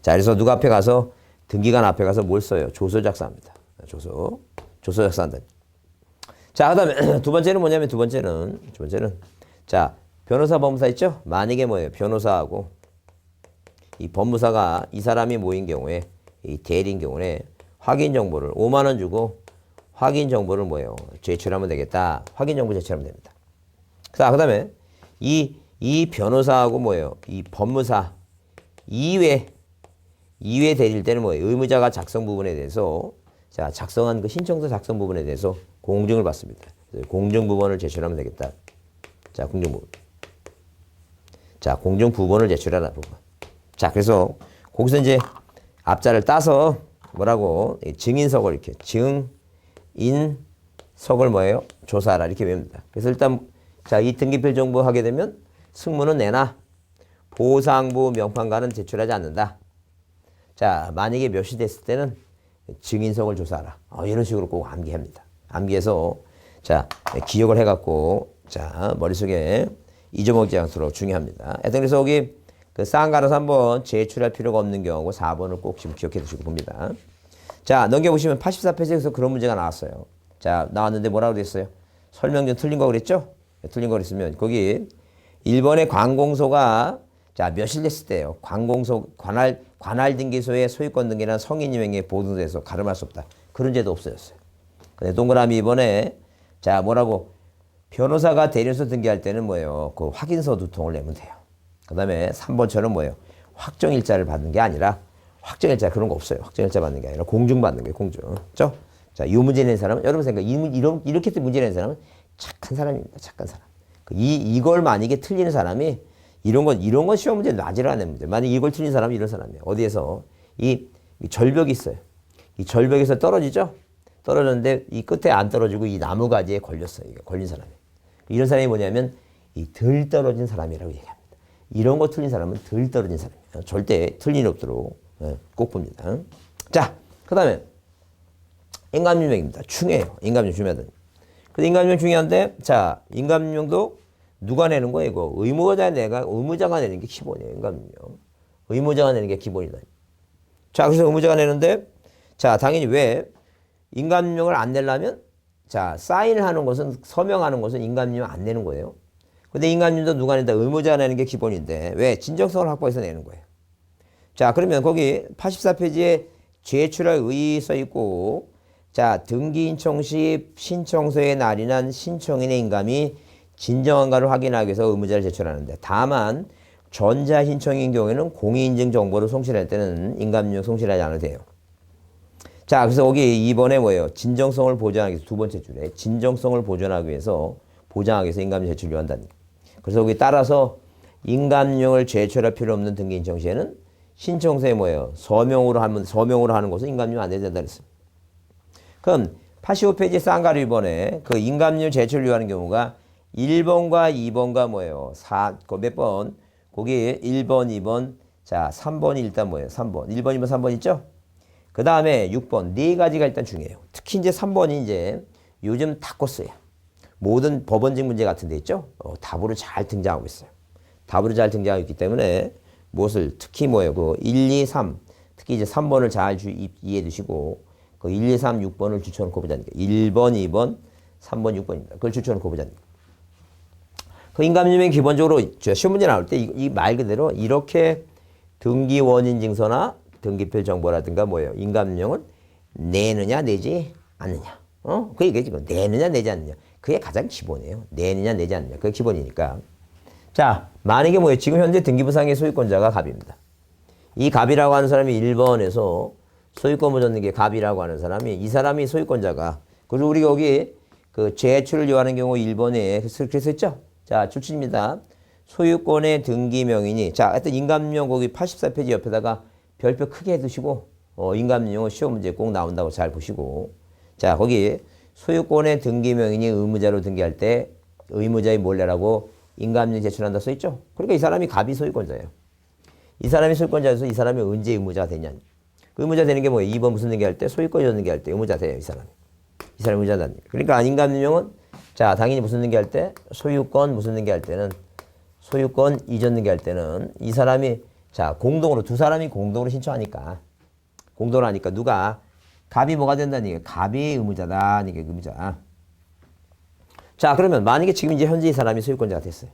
자, 그래서 누가 앞에 가서 등기관 앞에 가서 뭘 써요? 조서 작성합니다. 조서 작성한다. 자, 그다음에 두 번째는 뭐냐면 두 번째는 자, 변호사 법무사 있죠? 만약에 뭐예요? 변호사하고 이 법무사가 이 사람이 모인 경우에 이 대리인 경우에 확인 정보를 5만 원 주고 확인 정보를 뭐예요? 제출하면 되겠다. 확인 정보 제출하면 됩니다. 자, 그다음에 이 변호사하고 뭐예요? 이 법무사 이외 대리일 때는 뭐예요? 의무자가 작성 부분에 대해서 자, 작성한 그 신청서 작성 부분에 대해서 공증을 받습니다. 공증 부분을 제출하면 되겠다. 자, 공증 부분. 자, 공증 부분을 제출하라 부분. 자, 그래서 거기서 이제 앞자를 따서 뭐라고 증인석을 이렇게 증인석을 뭐예요? 조사하라 이렇게 외웁니다. 그래서 일단 자, 이 등기필 정보 하게 되면 승무는 내나 보상부 명판과는 제출하지 않는다. 자, 만약에 몇이 됐을 때는 증인석을 조사하라. 이런 식으로 꼭 암기합니다. 암기해서 자, 기억을 해갖고 자, 머릿속에 잊어먹지 않도록 중요합니다. 하여튼 그래서 여기 그 쌍가로서 한번 제출할 필요가 없는 경우고 4번을 꼭 지금 기억해 두시고 봅니다. 자, 넘겨보시면 84페이지에서 그런 문제가 나왔어요. 자, 나왔는데 뭐라고 됐어요? 설명 좀 틀린 거 그랬죠? 틀린 거 그랬으면 거기 1번의 관공소가 자, 몇일 됐을 때요. 관공소 관할 등기소의 소유권 등기란 성인이 명의에 보존돼서 가름할 수 없다. 그런 제도 없어졌어요. 근데 동그라미 2번에 자, 뭐라고 변호사가 대리인소 등기할 때는 뭐예요? 그 확인서 2통을 내면 돼요. 그다음에 3번처럼 뭐예요? 확정일자를 받는 게 아니라 확정일자 그런 거 없어요. 확정일자 받는 게 아니라 공증 받는 거예요. 공증. 그렇죠? 자, 이 문제 낸 사람은 여러분 생각 이렇게 문제 낸 사람은 착한 사람입니다. 착한 사람. 이걸 만약에 틀리는 사람이 이런 건 시험 문제 놔지를 않는 문제. 만약 이걸 틀린 사람이 이런 사람이에요. 어디에서 이 절벽이 있어요. 이 절벽에서 떨어지죠? 떨어졌는데 이 끝에 안 떨어지고 이 나무가지에 걸렸어요. 걸린 사람이. 이런 사람이 뭐냐면 이 덜 떨어진 사람이라고 얘기합니다. 이런 거 틀린 사람은 덜 떨어진 사람이에요. 절대 틀린 일 없도록 꼭 봅니다. 자, 그 다음에 인감유명입니다. 중요해요. 인감유명 중요하다. 근데 인감유명 중요한데 자, 인감유명도 누가 내는 거예요? 이거 의무자가 내는 게 기본이에요. 인감유명. 의무자가 내는 게 기본이다. 자, 그래서 의무자가 내는데 자, 당연히 왜 인감유명을 안 내려면 자, 사인을 하는 것은 서명하는 것은 인감유명 안 내는 거예요. 근데 인감유명도 누가 낸다? 의무자가 내는 게 기본인데 왜? 진정성을 확보해서 내는 거예요. 자, 그러면 거기 84페이지에 제출할 의의 써 있고 자, 등기 인청 시 신청서에 날인한 신청인의 인감이 진정한가를 확인하기 위해서 의무자를 제출하는데 다만 전자신청인 경우에는 공인인증 정보를 송출할 때는 인감유명 송출하지 않아도 돼요. 자, 그래서 여기 2번에 뭐예요? 진정성을 보장하기 위해서 두 번째 줄에 진정성을 보존하기 위해서 인감유명 제출을 요한다는 거예요. 그래서 여기 따라서 인감유명을 제출할 필요 없는 등기 인청 시에는 신청서에 뭐예요? 서명으로 하는 것은 인감유명 안 된다 그랬어요. 그럼 85페이지 쌍가루 1번에 그 인감유명 제출을 요하는 경우가 1번과 2번과 뭐예요? 몇 번? 거기 1번, 2번, 자, 3번이 일단 뭐예요? 3번. 1번, 2번, 3번 있죠? 그 다음에 6번. 네 가지가 일단 중요해요. 특히 이제 3번이 이제 요즘 다 껐어요. 모든 법원직 문제 같은 데 있죠? 답으로 잘 등장하고 있어요. 답으로 잘 등장하고 있기 때문에 무엇을 특히 뭐예요? 그 1, 2, 3. 특히 이제 3번을 잘 이해해 두시고 그 1, 2, 3, 6번을 추천놓고 보자는 거예요. 1번, 2번, 3번, 6번입니다. 그걸 추천놓고 보자는 거예요. 그 인감유명 기본적으로 시험 문제 나올 때 이 말 그대로 이렇게 등기 원인 증서나 등기필 정보라든가 뭐예요? 인감유명을 내느냐 내지 않느냐. 그게 지금 내느냐 내지 않느냐. 그게 가장 기본이에요. 내느냐 내지 않느냐. 그게 기본이니까. 자, 만약에 뭐예요? 지금 현재 등기부상의 소유권자가 갑입니다. 이 갑이라고 하는 사람이 1번에서 소유권 묻었는 게 갑이라고 하는 사람이 이 사람이 소유권자가 그리고 우리가 여기 그 제출을 요하는 경우 1번에 그래서 했죠? 자, 출처입니다. 소유권의 등기 명인이 자, 하여튼 인감명 거기 84페이지 옆에다가 별표 크게 해두시고 인감명은 시험 문제 꼭 나온다고 잘 보시고 자, 거기 소유권의 등기 명인이 의무자로 등기할 때 의무자의 몰래라고 인감명 제출한다 써있죠. 그러니까 이 사람이 갑이 소유권자예요. 이 사람이 소유권자여서 이 사람이 언제 의무자가 되냐. 의무자 되는 게 뭐예요? 2번 무슨 등기할 때 소유권 이전 등기할 때 의무자 돼요. 이 사람이. 이 사람이 의무자다. 그러니까 인감명은 자, 당연히 무슨 등기할 때 소유권 무슨 등기할 때는 소유권 이전 등기할 때는 이 사람이 자, 공동으로 두 사람이 공동으로 신청하니까 공동으로 하니까 누가 갑이 뭐가 된다는 얘기예요. 갑이 의무자다. 이게 의무자. 자, 그러면 만약에 지금 이제 현재 이 사람이 소유권자가 됐어요.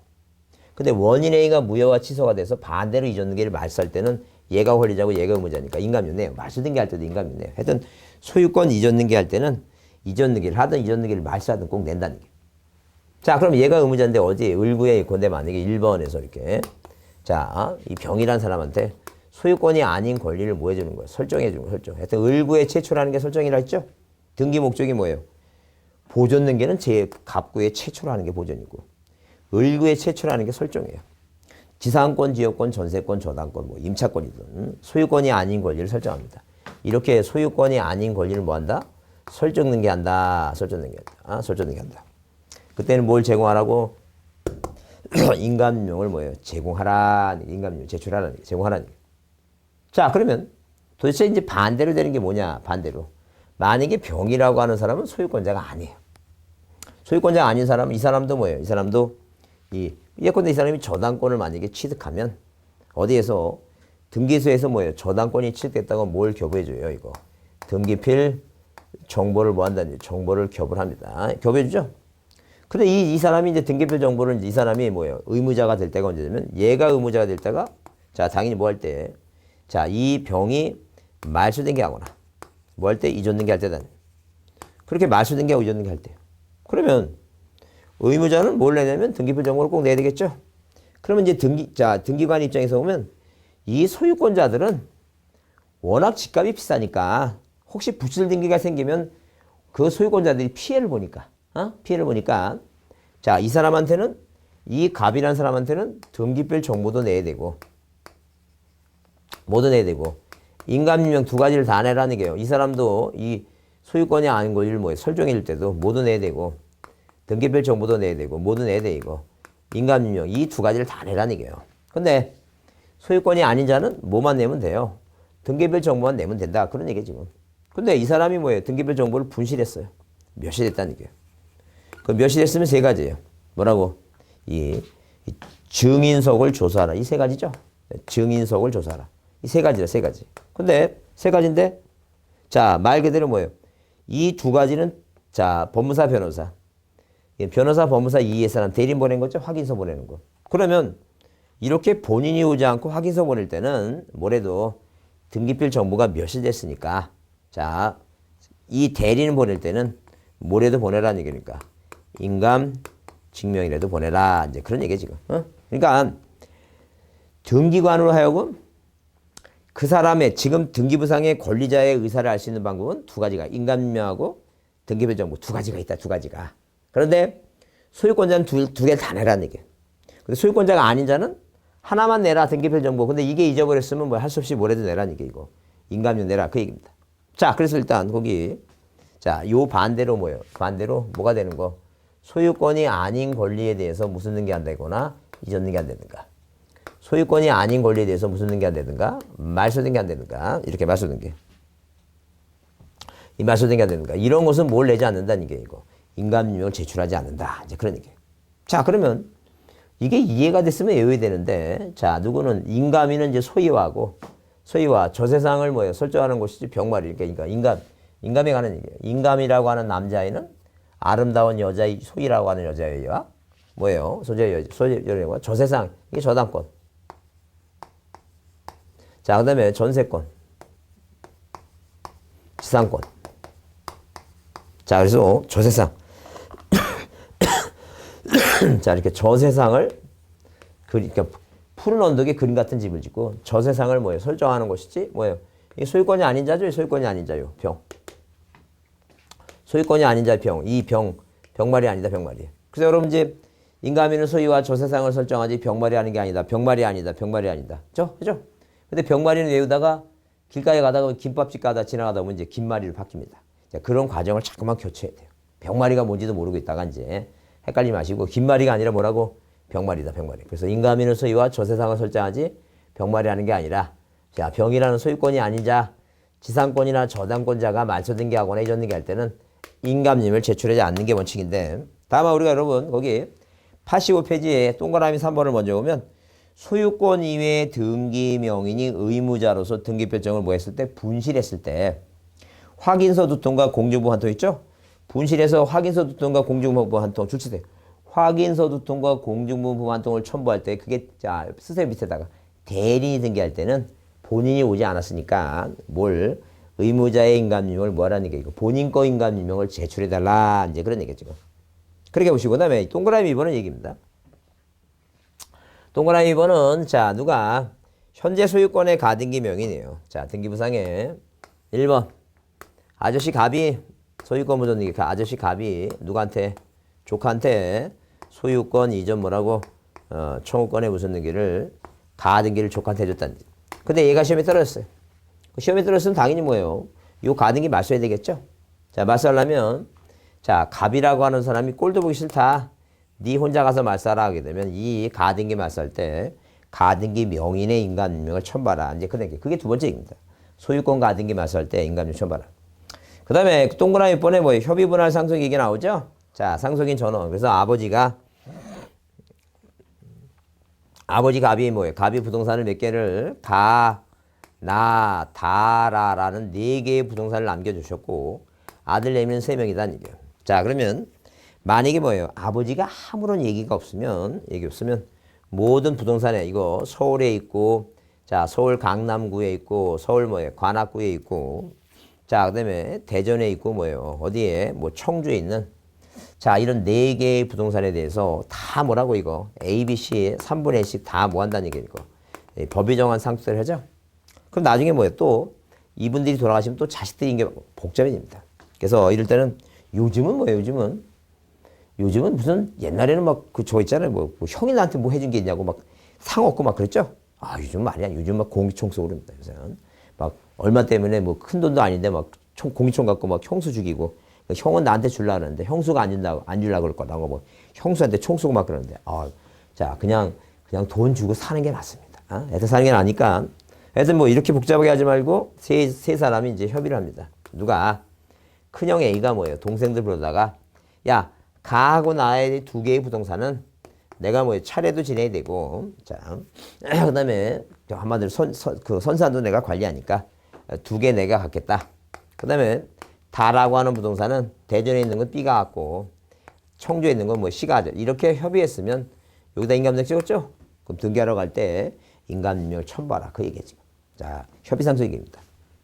근데 원인 A가 무효와 취소가 돼서 반대로 이전 등기를 말소할 때는 얘가 권리자고 얘가 의무자니까 인감유네요. 말소 등기할 때도 인감유네요. 하여튼 소유권 이전 등기할 때는 이전 등기를 하든 이전 등기를 말소하든 꼭 낸다는 게. 자, 그럼 얘가 의무자인데 어디 을구에 있건데 만약에 1번에서 이렇게 자, 이 병이란 사람한테 소유권이 아닌 권리를 뭐 해주는 거예요? 설정해 주는 거예요. 설정. 하여튼 을구에 채출하는 게 설정이라 했죠? 등기 목적이 뭐예요? 보존 등기는 제 갑구에 채출하는 게 보존이고 을구에 채출하는 게 설정이에요. 지상권, 지역권, 전세권, 저당권, 뭐 임차권이든 소유권이 아닌 권리를 설정합니다. 이렇게 소유권이 아닌 권리를 뭐 한다? 설정 등기한다. 설정 등기한다. 설정 등기한다. 그때는 뭘 제공하라고? 인감명을 뭐예요? 제공하라. 인감명 제출하라는 게 제공하라는 게. 자, 그러면 도대체 이제 반대로 되는 게 뭐냐? 반대로. 만약에 병이라고 하는 사람은 소유권자가 아니에요. 소유권자가 아닌 사람은 이 사람도 뭐예요? 이 사람도 예컨대 이 사람이 저당권을 만약에 취득하면 어디에서 등기소에서 뭐예요? 저당권이 취득됐다고 뭘 교부해줘요? 이거 등기필 정보를 뭐 한다니? 정보를 교부를 합니다. 교부해주죠? 근데 이 사람이 이제 등기필 정보를 이제 이 사람이 뭐예요? 의무자가 될 때가 언제 되면 얘가 의무자가 될 때가 자, 당연히 뭐 할 때 자, 이 병이 말소 등기하거나 뭐 할 때 이전 등기할 때다. 그렇게 말소 등기하고 이전 등기할 때요. 그러면 의무자는 뭘 내냐면 등기필 정보를 꼭 내야 되겠죠? 그러면 이제 등기관 입장에서 보면 이 소유권자들은 워낙 집값이 비싸니까 혹시 부실 등기가 생기면 그 소유권자들이 피해를 보니까 피해를 보니까 자, 이 사람한테는 이 갑이라는 사람한테는 등기필 정보도 내야 되고 뭐도 내야 되고 인감유명 두 가지를 다 내라는 게요. 이 사람도 이 소유권이 아닌 권리를 뭐 설정해 줄 때도 뭐도 내야 되고 등기별 정보도 내야 되고 뭐도 내야 돼 이거. 인감유명 이 두 가지를 다 내라는 얘기예요. 근데 소유권이 아닌 자는 뭐만 내면 돼요. 등기별 정보만 내면 된다. 그런 얘기예요 지금. 근데 이 사람이 뭐예요? 등기별 정보를 분실했어요. 몇이 됐다는 얘기예요. 그 몇이 됐으면 세 가지예요. 뭐라고? 이 증인석을 조사하라. 이 세 가지죠. 증인석을 조사하라. 이 세 가지다. 세 가지. 근데 세 가지인데 자, 말 그대로 뭐예요? 이 두 가지는 자, 법무사 변호사. 변호사 법무사 이의 사람 대리인 보낸 거죠. 확인서 보내는 거. 그러면 이렇게 본인이 오지 않고 확인서 보낼 때는 뭐래도 등기필 정보가 몇이 됐으니까 자, 이 대리인 보낼 때는 뭐래도 보내라는 얘기니까 인감 증명이라도 보내라. 이제 그런 얘기야 지금. 그러니까 등기관으로 하여금 그 사람의 지금 등기부상의 권리자의 의사를 알 수 있는 방법은 두 가지가 인감증명하고 등기별 정보 두 가지가 있다. 두 가지가. 그런데 소유권자는 두 개를 다 내라는 얘기예요. 근데 소유권자가 아닌 자는 하나만 내라. 등기별 정보. 근데 이게 잊어버렸으면 뭐 할 수 없이 뭐래도 내라는 얘기 이거. 인감증 내라. 그 얘기입니다. 자, 그래서 일단 거기 자, 요 반대로 뭐예요? 반대로 뭐가 되는 거? 소유권이 아닌 권리에 대해서 무슨 등기 안 되거나 이전 등기 안 되는가? 소유권이 아닌 권리에 대해서 무슨 등기 안 되는가? 말소 등기 안 되는가? 이렇게 말소 등기. 이 말소 등기 안 되는가? 이런 것은 뭘 내지 않는다는 게 이거. 인감증명을 제출하지 않는다. 이제 그런 얘기. 자, 그러면 이게 이해가 됐으면 외워야 되는데, 자, 누구는 인감이는 이제 소유하고 소유와 저세상을 뭐예요? 설정하는 것이지 병말이. 그러니까 인감에 관한 얘기예요. 인감이라고 하는 남자애는 아름다운 여자의 소유라고 하는 여자애와 뭐예요? 소유와 저세상 이게 저당권. 자, 그 다음에 전세권, 지상권. 자, 그래서 저세상. 자, 이렇게 저세상을 그러니까 푸른 언덕에 그림 같은 집을 짓고 저세상을 뭐예요? 설정하는 것이지 뭐예요? 이게 소유권이 아닌 자죠? 소유권이 아닌 자요. 병. 소유권이 아닌 자 병. 이 병말이 아니다. 병말이에요. 그래서 여러분 이제 인가민은 소유와 조세상을 설정하지 병말이 하는 게 아니다. 병말이 아니다. 병말이 아니다. 그죠? 근데 병말이는 외우다가 길가에 가다가 김밥집 가다 지나가다 보면 이제 김말이로 바뀝니다. 자, 그런 과정을 자꾸만 교체해야 돼요. 병말이가 뭔지도 모르고 있다가 이제 헷갈리지 마시고 김말이가 아니라 뭐라고? 병말이다. 병말이. 그래서 인가민은 소유와 조세상을 설정하지 병말이 하는 게 아니라 자, 병이라는 소유권이 아닌 자, 지상권이나 저당권자가 말소등기하거나 이전등기할 때는 인감님을 제출하지 않는 게 원칙인데 다만 우리가 여러분 거기 85페이지에 동그라미 3번을 먼저 보면 소유권 이외의 등기 명인이 의무자로서 등기 결정을 뭐 했을 때 분실했을 때 확인서 두 통과 공증부 한 통 있죠? 분실해서 확인서 두 통과 공증부 한 통 출치돼요. 확인서 두 통과 공증부 한 통을 첨부할 때 그게 자 쓰세요 밑에다가 대리인이 등기할 때는 본인이 오지 않았으니까 뭘 의무자의 인감유명을 뭐하라는 게 이거 본인 거 인감유명을 제출해달라 이제 그런 얘기죠. 그렇게 보시고 그다음에 동그라미 2번은 얘기입니다. 동그라미 2번은 자 누가 현재 소유권의 가등기 명인이에요. 자 등기부상에 1번 아저씨 갑이 소유권 무전등기 아저씨 갑이 누구한테 조카한테 소유권 이전 뭐라고 청구권의 무슨 등기를 가등기를 조카한테 해줬다는. 근데 얘가 시험에 떨어졌어요. 시험에 떨어졌으면 당연히 뭐예요? 요 가등기 맞서야 되겠죠? 자 맞서려면 자 갑이라고 하는 사람이 꼴도 보기 싫다. 네 혼자 가서 말싸라 하게 되면 이 가등기 맞설 때 가등기 명인의 인감유명을 첨부하라. 이제 그게 두 번째 얘기입니다. 소유권 가등기 맞설 때 인감유명 첨부하라. 그 다음에 동그라미 번에 뭐 협의분할 상속 얘기 나오죠? 자 상속인 전원. 그래서 아버지 갑이 뭐예요? 갑이 부동산을 몇 개를 나, 다라라는 4개의 부동산을 남겨주셨고 아들 4명 3명이란 얘기예요. 자 그러면 만약에 뭐예요? 아버지가 아무런 얘기가 없으면 모든 부동산에 이거 서울에 있고 자 서울 강남구에 있고 서울 뭐예요? 관악구에 있고 자 그다음에 대전에 있고 뭐예요? 어디에 뭐 청주에 있는 자 이런 4개의 부동산에 대해서 다 뭐라고 이거 A, B, C 3분의 1씩 다 뭐 한다는 얘기예요. 이거 법이 정한 상속세를 하죠. 그럼 나중에 뭐예요? 또 이분들이 돌아가시면 또 자식들이 이게 복잡해집니다. 그래서 이럴 때는 요즘은 뭐예요? 요즘은 무슨 옛날에는 막 그 저 있잖아요. 뭐 형이 나한테 뭐 해준 게 있냐고 막 상 얻고 막 그랬죠. 아 요즘 말이야. 요즘 막 공기총 쏘고 그럽니다. 요새는 막 얼마 때문에 뭐 큰 돈도 아닌데 막 공기총 갖고 막 형수 죽이고 형은 나한테 줄라 그러는데 형수가 안 줄라 그럴 거라고 뭐 형수한테 총 쏘고 막 그러는데 자 그냥 돈 주고 사는 게 낫습니다. 애들 사는 게 나니까 애들 뭐 이렇게 복잡하게 하지 말고 세 사람이 이제 협의를 합니다. 누가 큰형 A가 뭐예요? 동생들 부르다가 야 가하고 나의 2개의 부동산은 내가 뭐 차례도 지내야 되고 자 그다음에 한마디로 선산도 내가 관리하니까 2개 내가 갖겠다. 그다음에 다라고 하는 부동산은 대전에 있는 건 B가 갖고 청주에 있는 건 뭐 C가 하죠. 이렇게 협의했으면 여기다 인감증 찍었죠? 그럼 등기하러 갈 때 인감증을 첨부하라. 그 얘기지. 자 협의상속 얘기입니다.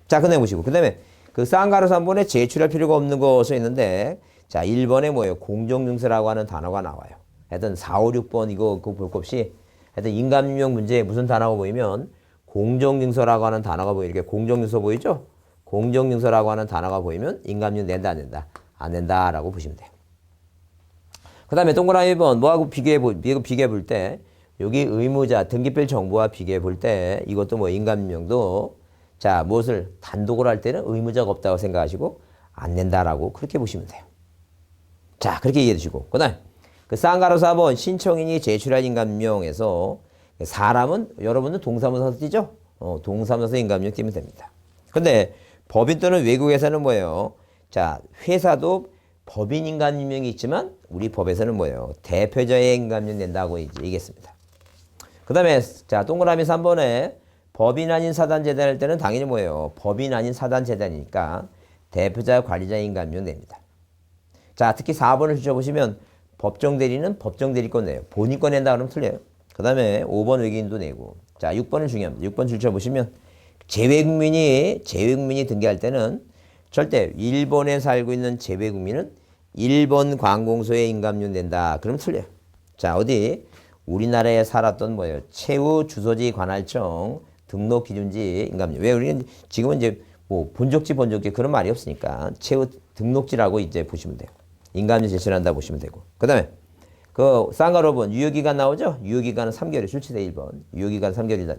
자 그다음에 보시고 그다음에 그 쌍가루 3번에 제출할 필요가 없는 거 써 있는데 자 1번에 뭐예요? 공정증서라고 하는 단어가 나와요. 하여튼 4, 5, 6번 이거 그거 볼 것 없이 하여튼 인감증명 문제에 무슨 단어가 보이면 공정증서라고 하는 단어가 보이죠. 이렇게 공정증서 보이죠? 공정증서라고 하는 단어가 보이면 인감증 낸다 안 낸다? 안 낸다라고 보시면 돼요. 그 다음에 동그라미 1번 뭐하고 비교해 볼 때 여기 의무자 등기필 정보와 비교해 볼 때 이것도 뭐 인감증명도 자 무엇을 단독으로 할 때는 의무자가 없다고 생각하시고 안 낸다라고 그렇게 보시면 돼요. 자 그렇게 이해해 주시고 그 다음 그 쌍가루 4번 신청인이 제출할 인감증명에서 사람은 여러분들 동사무소에서 띄죠? 동사무소에서 인감증명 띄면 됩니다. 근데 법인 또는 외국에서는 뭐예요? 자 회사도 법인 인감증명이 있지만 우리 법에서는 뭐예요? 대표자의 인감증명 낸다고 이제 얘기했습니다. 그 다음에 자 동그라미 3번에 법인 아닌 사단재단 할 때는 당연히 뭐예요? 법인 아닌 사단재단이니까 대표자 관리자 인감증명 냅니다. 자 특히 4번을 주셔보시면 법정대리는 법정대리권 내요. 본인권 낸다 그러면 틀려요. 그 다음에 5번 외계인도 내고 자 6번은 중요합니다. 6번 주셔보시면 재외국민이 등기할 때는 절대 일본에 살고 있는 재외국민은 일본 관공서에 인감증명 낸다. 그러면 틀려요. 자 어디 우리나라에 살았던 뭐예요? 최후 주소지 관할청 등록 기준지 인감증명. 왜 우리는 지금은 이제 뭐 본적지 그런 말이 없으니까 최후 등록지라고 이제 보시면 돼요. 인감증명 제출한다 보시면 되고. 그다음에 그 쌍가로본 유효기간 나오죠? 유효기간은 3개월에 줄치세 1번. 유효기간 3개월이다.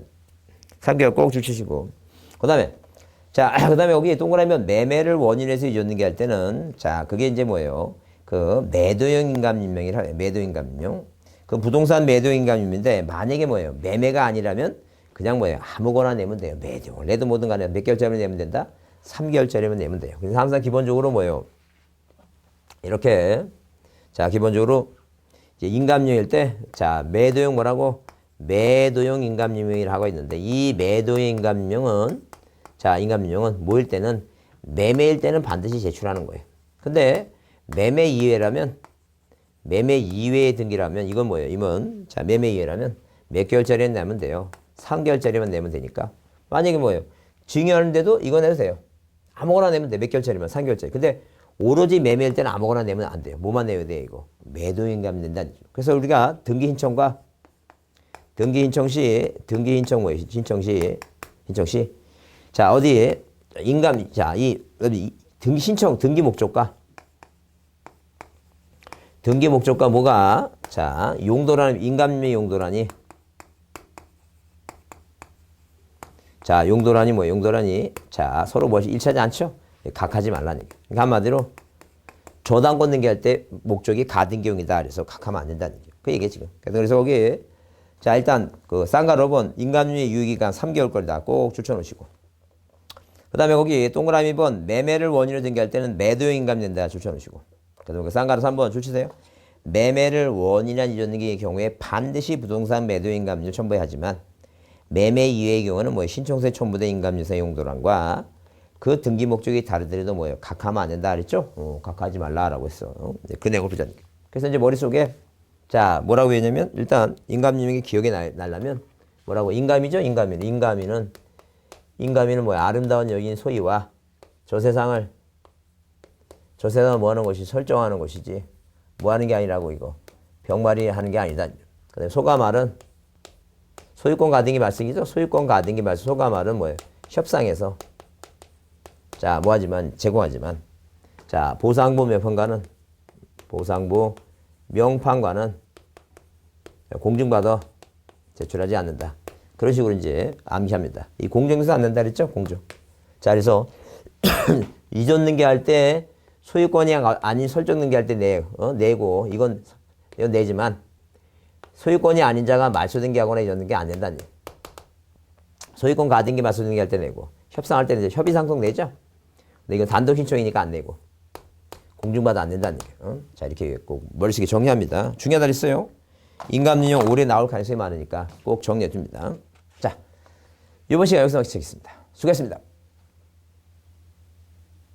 3개월 꼭 줄치시고. 그 다음에 자, 그 다음에 여기 동그라미면 매매를 원인에서 잊었는 게 할 때는 자, 그게 이제 뭐예요? 그 매도형 인감임명이라 해요. 매도 인감임명. 그 부동산 매도 인감임인데 만약에 뭐예요? 매매가 아니라면 그냥 뭐예요? 아무거나 내면 돼요. 매도. 원래도 뭐든 간에 몇 개월짜리 내면 된다? 3개월짜리면 내면 돼요. 그래서 항상 기본적으로 뭐예요? 이렇게 자, 기본적으로 이제 인감용일 때 자, 매도용 뭐라고? 매도용 인감용이라고 하고 있는데 이 매도용 인감용은 자, 인감용은 뭐일 때는 매매일 때는 반드시 제출하는 거예요. 근데 매매 이외라면 매매 이외의 등기라면 이건 뭐예요? 이건 자, 매매 이외라면 몇 개월짜리는 내면 돼요. 3개월짜리만 내면 되니까. 만약에 뭐예요? 증여하는데도 이거 내도 돼요. 아무거나 내면 돼. 몇 개월짜리만 3개월짜리. 근데 오로지 매매일 때는 아무거나 내면 안 돼요. 뭐만 내야 돼 이거. 매도인감 낸다. 그래서 우리가 등기 신청과 등기 신청 시 등기 신청 뭐예요? 신청 시 자, 어디에 인감 자, 이 등기 신청 등기 목적과 뭐가 자, 용도라는 인감의 용도라니 자, 용도라니 뭐 용도라니 자, 서로 무엇이 일치하지 않죠? 각하지 말라는 얘기. 그러니까 한마디로 저당권 등기할 때 목적이 가등기용이다. 그래서 각하면 안 된다는 얘기. 그 얘기 지금. 그래서 거기 자, 일단 그 쌍가로본 인감유예 유효기간 3개월 거리다 꼭 줄쳐놓으시고. 그 다음에 거기 동그라미 번 매매를 원인으로 등기할 때는 매도용 인감된다 줄쳐놓으시고. 그다음에 그 쌍가로 3번 줄치세요. 매매를 원인이란 이전등기의 경우에 반드시 부동산 매도 인감료 첨부해야 하지만 매매 이외의 경우는 뭐 신청서에 첨부된 인감료세 용도란과 그 등기 목적이 다르더라도 뭐예요? 각하면 안 된다 그랬죠? 각하하지 말라라고 했어. 그 내용을 보자. 그래서 이제 머릿속에 자, 뭐라고 했냐면 일단 인감유명이 기억에 날라면 뭐라고? 인감이죠? 인감이는 뭐야? 아름다운 여인 소희와 저 세상을 뭐 하는 것이 설정하는 것이지 뭐 하는 게 아니라고 이거. 병말이 하는 게 아니다. 그다음에 소가말은 소유권 가등기 말씀이죠? 소유권 가등기 말씀 소가말은 뭐예요? 협상에서 자, 뭐 하지만 제공하지만 자, 보상부 명판과는 공증받아 제출하지 않는다. 그런 식으로 이제 암기합니다. 이 공증에서 안 된다 그랬죠? 공증. 자, 그래서 이전 등기할 때 소유권이 아닌 설정 등기할 때 내고 이건 내지만 소유권이 아닌 자가 말소 등기하거나 이전 등기 안 된다니. 소유권 가등기 말소 등기할 때 내고 협상할 때는 이제 협의 상속 내죠. 근데 이건 단독 신청이니까 안 내고 공증받아 안 된다는 얘기예요. 자, 이렇게 꼭 머릿속에 정리합니다. 중요하다 그랬어요. 인감유형 올해 나올 가능성이 많으니까 꼭 정리해 줍니다. 자, 이번 시간 여기서 마치겠습니다. 수고했습니다.